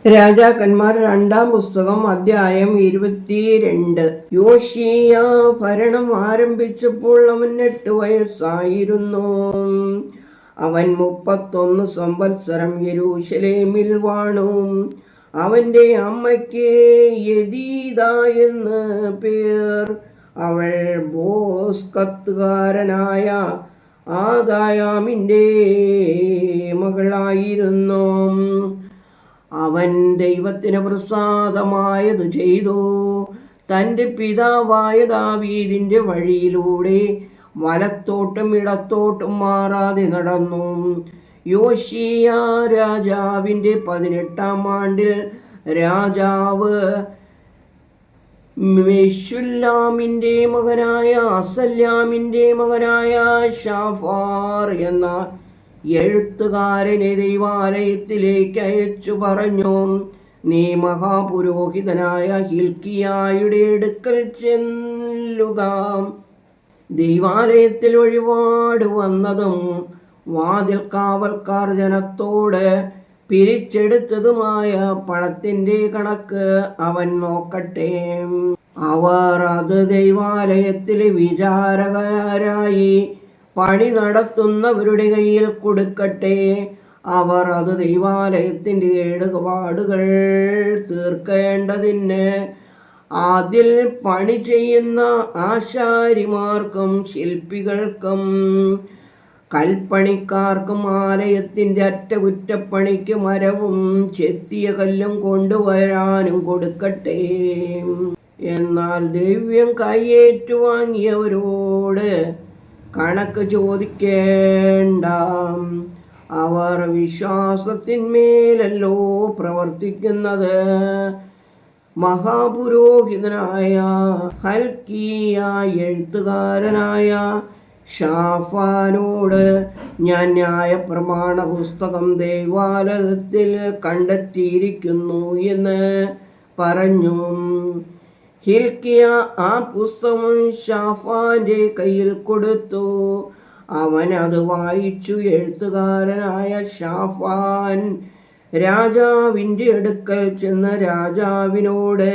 രാജാക്കന്മാർ രണ്ടാം പുസ്തകം അധ്യായം 22. യോശീയ ഭരണം ആരംഭിച്ചപ്പോൾ അവൻ 8 വയസ്സായിരുന്നു. അവൻ 31 സംവത്സരം യെരൂശലേമിൽ വാണു. അവന്റെ അമ്മയ്ക്ക് യെദീദ എന്ന് പേർ. അവൾ ബോസ്കത്തുകാരനായ ആദായാമിന്റെ മകളായിരുന്നു. അവൻ ദൈവത്തിന് പ്രസാദമായത് ചെയ്തു. തൻ്റെ പിതാവായ ദാവീദിന്റെ വഴിയിലൂടെ വലത്തോട്ടും ഇടത്തോട്ടും മാറാതെ നടന്നു. യോശീയ രാജാവിൻ്റെ 18-ാം ആണ്ടിൽ രാജാവ് മെശുല്ലാമിൻ്റെ മകനായ അസല്യാമിൻ്റെ മകനായ ഷാഫാർ എന്ന എഴുത്തുകാരനെ ദൈവാലയത്തിലേക്ക് അയച്ചു പറഞ്ഞു, നീ മഹാപുരോഹിതനായ ഹിൽക്കിയായുടെ അടുക്കൽ ചെല്ലുക. ദൈവാലയത്തിൽ വഴിപാട് വന്നതും വാതിൽ കാവൽക്കാർ ജനത്തോട് പിരിച്ചെടുത്തതുമായ പണത്തിൻ്റെ കണക്ക് അവൻ നോക്കട്ടെ. അവർ അത് ദൈവാലയത്തിലെ വിചാരകരായി പണി നടത്തുന്നവരുടെ കയ്യിൽ കൊടുക്കട്ടെ. അവർ അത് ദൈവാലയത്തിൻ്റെ കേടുപാടുകൾ തീർക്കേണ്ടതിന് അതിൽ പണി ചെയ്യുന്ന ആശാരിമാർക്കും ശില്പികൾക്കും കൽപ്പണിക്കാർക്കും ആലയത്തിൻ്റെ അറ്റകുറ്റപ്പണിക്ക് മരവും ചെത്തിയ കല്ലും കൊണ്ടുവരാനും കൊടുക്കട്ടെ. എന്നാൽ ദ്രവ്യം കൈയേറ്റുവാങ്ങിയവരോട് കണക്ക് ചോദിക്കേണ്ട. അവർ വിശ്വാസത്തിന്മേലല്ലോ പ്രവർത്തിക്കുന്നത്. മഹാപുരോഹിതനായ ഹൽക്കിയ എഴുത്തുകാരനായ ഷാഫാനോട് ഞാൻ ന്യായപ്രമാണ പുസ്തകം ദൈവാലയത്തിൽ കണ്ടെത്തിയിരിക്കുന്നു എന്ന് പറഞ്ഞു. ഹിൽക്കിയ ആ പുസ്തകം ഷാഫാന്റെ കയ്യിൽ കൊടുത്തു. അവൻ അത് വായിച്ചു. എഴുത്തുകാരനായ ഷാഫാൻ രാജാവിൻ്റെ അടുക്കൽ ചെന്ന് രാജാവിനോട്,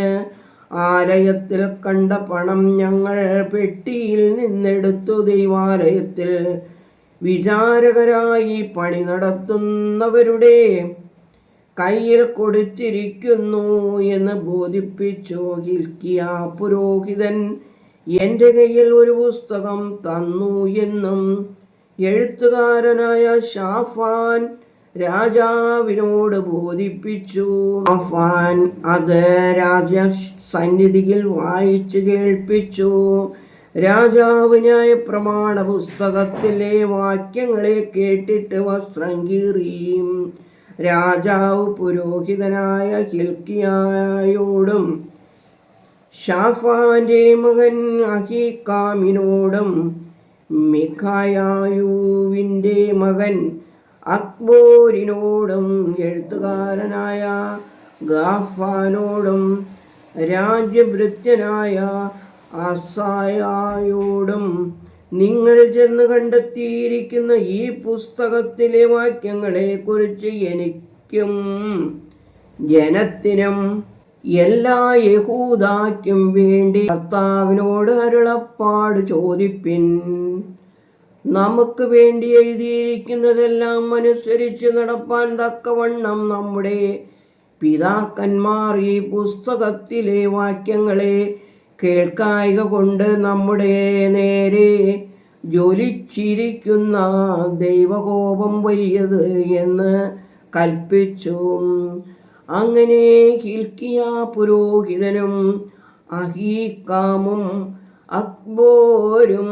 ആലയത്തിൽ കണ്ട പണം ഞങ്ങൾ പെട്ടിയിൽ നിന്നെടുത്തു ദൈവാലയത്തിൽ വിചാരകരായി പണി നടത്തുന്നവരുടെ കയ്യിൽ കൊടുത്തിരിക്കുന്നു എന്ന് ബോധിപ്പിച്ചു. ഹിൽക്കിയ പുരോഹിതൻ എൻ്റെ കയ്യിൽ ഒരു പുസ്തകം തന്നു എന്നും എഴുത്തുകാരനായ ഷാഫാൻ രാജാവിനോട് ബോധിപ്പിച്ചു. ഷാഫാൻ അത് രാജസന്നിധിയിൽ വായിച്ചു കേൾപ്പിച്ചു. രാജാവ് ന്യായപ്രമാണ പുസ്തകത്തിലെ വാക്യങ്ങളെ കേട്ടിട്ട് വസ്ത്രം കീറി. രാജാവ് പുരോഹിതനായ ഹിൽക്കിയായോടും ഷാഫാന്റെ മകൻ അഹീക്കാമിനോടും മിഖായായുവിൻ്റെ മകൻ അക്ബോരിനോടും എഴുത്തുകാരനായ ഗാഫാനോടും രാജ്യഭൃത്യനായ അസായായോടും, നിങ്ങൾ ചെന്ന് കണ്ടെത്തിയിരിക്കുന്ന ഈ പുസ്തകത്തിലെ വാക്യങ്ങളെ കുറിച്ച് എനിക്കും ജനത്തിനും എല്ലാ യഹൂദായ്ക്കും വേണ്ടി കർത്താവിനോട് അരുളപ്പാട് ചോദിപ്പിൻ. നമുക്ക് വേണ്ടി എഴുതിയിരിക്കുന്നതെല്ലാം അനുസരിച്ച് നടപ്പാൻ തക്കവണ്ണം നമ്മുടെ പിതാക്കന്മാർ ഈ പുസ്തകത്തിലെ വാക്യങ്ങളെ കേൾക്കായ്ക കൊണ്ട് നമ്മുടെ നേരെ ജ്വലിച്ചിരിക്കുന്ന ദൈവകോപം വലിയത് എന്ന് കൽപ്പിച്ചു. അങ്ങനെ ഹിൽക്കിയ പുരോഹിതനും അഹീക്കാമും അക്ബോരും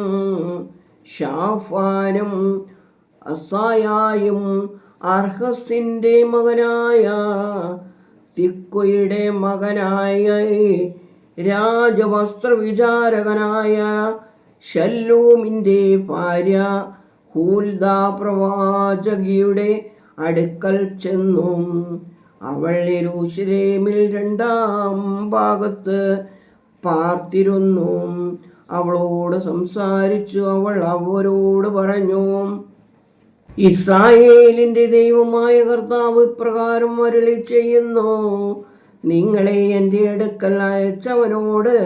ഷാഫാനും അസായായും അർഹസിൻ്റെ മകനായ തിക്കോയുടെ മകനായ രാജവസ്ത്രവിചാരകനായ ശല്ലൂമിൻ്റെ ഭാര്യ ഹൂൽദ പ്രവാചകിയുടെ അടുക്കൽ ചെന്നു. അവൾ യെരൂശലേമിൽ 2-ാം ഭാഗത്ത് പാർത്തിരുന്നു. അവളോട് സംസാരിച്ചു. അവൾ അവരോട് പറഞ്ഞു, ഇസ്രായേലിന്റെ ദൈവമായ കർത്താവ് ഇപ്രകാരം അരുളി ചെയ്യുന്നു: നിങ്ങളെ എൻ്റെ അടുക്കൽ അയച്ചവനോട്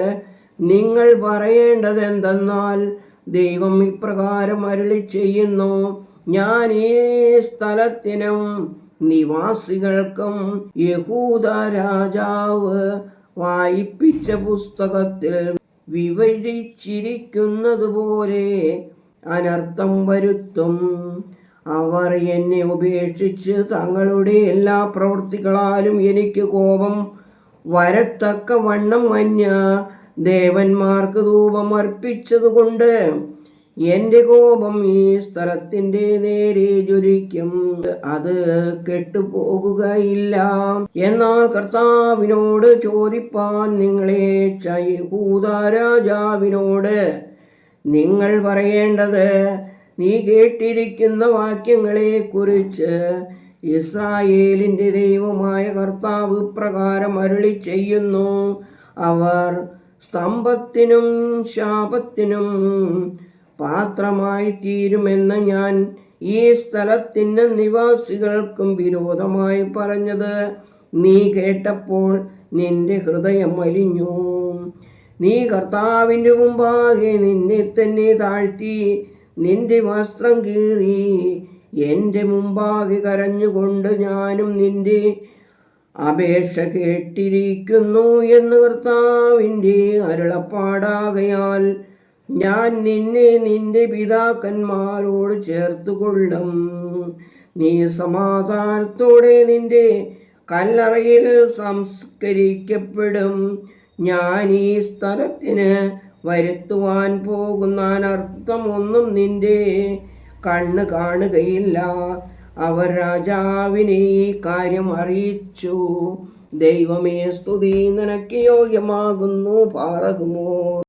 നിങ്ങൾ പറയേണ്ടത് എന്തെന്നാൽ, ദൈവം ഇപ്രകാരം അരുളി ചെയ്യുന്നു: ഞാൻ ഈ സ്ഥലത്തിനും നിവാസികൾക്കും യഹൂദ രാജാവ് വായിപ്പിച്ച പുസ്തകത്തിൽ വിവരിച്ചിരിക്കുന്നത് പോലെ അനർത്ഥം വരുത്തും. അവർ എന്നെ ഉപേക്ഷിച്ച് തങ്ങളുടെ എല്ലാ പ്രവൃത്തികളാലും എനിക്ക് കോപം വരത്തക്കവണ്ണം അന്യ ദേവന്മാർക്ക് ധൂപം അർപ്പിച്ചതുകൊണ്ട് എൻ്റെ കോപം ഈ സ്ഥലത്തിൻ്റെ നേരെ ജ്വലിക്കും, അത് കെട്ടുപോകുകയില്ല. എന്നാൽ കർത്താവിനോട് ചോദിപ്പാൻ നിങ്ങളെ യഹൂദ രാജാവിനോട് നിങ്ങൾ പറയേണ്ടത്: നീ കേട്ടിരിക്കുന്ന വാക്യങ്ങളെ കുറിച്ച് ഇസ്രായേലിൻ്റെ ദൈവമായ കർത്താവ് ഇപ്രകാരം അരുളി ചെയ്യുന്നു: അവർ സ്തംഭത്തിനും ശാപത്തിനും പാത്രമായി തീരുമെന്ന് ഞാൻ ഈ സ്ഥലത്തിന് നിവാസികൾക്കും വിരോധമായി പറഞ്ഞത് നീ കേട്ടപ്പോൾ നിന്റെ ഹൃദയം അലിഞ്ഞു. നീ കർത്താവിൻ്റെ മുമ്പാകെ നിന്നെ തന്നെ താഴ്ത്തി നിന്റെ വസ്ത്രം കീറി എൻ്റെ മുമ്പാകെ കരഞ്ഞുകൊണ്ട്, ഞാനും നിന്റെ അപേക്ഷ കേട്ടിരിക്കുന്നു എന്ന് കർത്താവിൻ്റെ അരുളപ്പാടാകയാൽ ഞാൻ നിന്നെ നിന്റെ പിതാക്കന്മാരോട് ചേർത്തുകൊള്ളും. നീ സമാധാനത്തോടെ നിന്റെ കല്ലറയിൽ സംസ്കരിക്കപ്പെടും. ഞാൻ ഈ സ്ഥലത്തിന് വരുത്തുവാൻ പോകുന്ന അനർത്ഥമൊന്നും നിന്റെ കണ്ണ് കാണുകയില്ല. അവർ രാജാവിനെ ഈ കാര്യം അറിയിച്ചു. ദൈവമേ, സ്തുതി നിനക്ക് യോഗ്യമാകുന്നു. പാറകുമോ.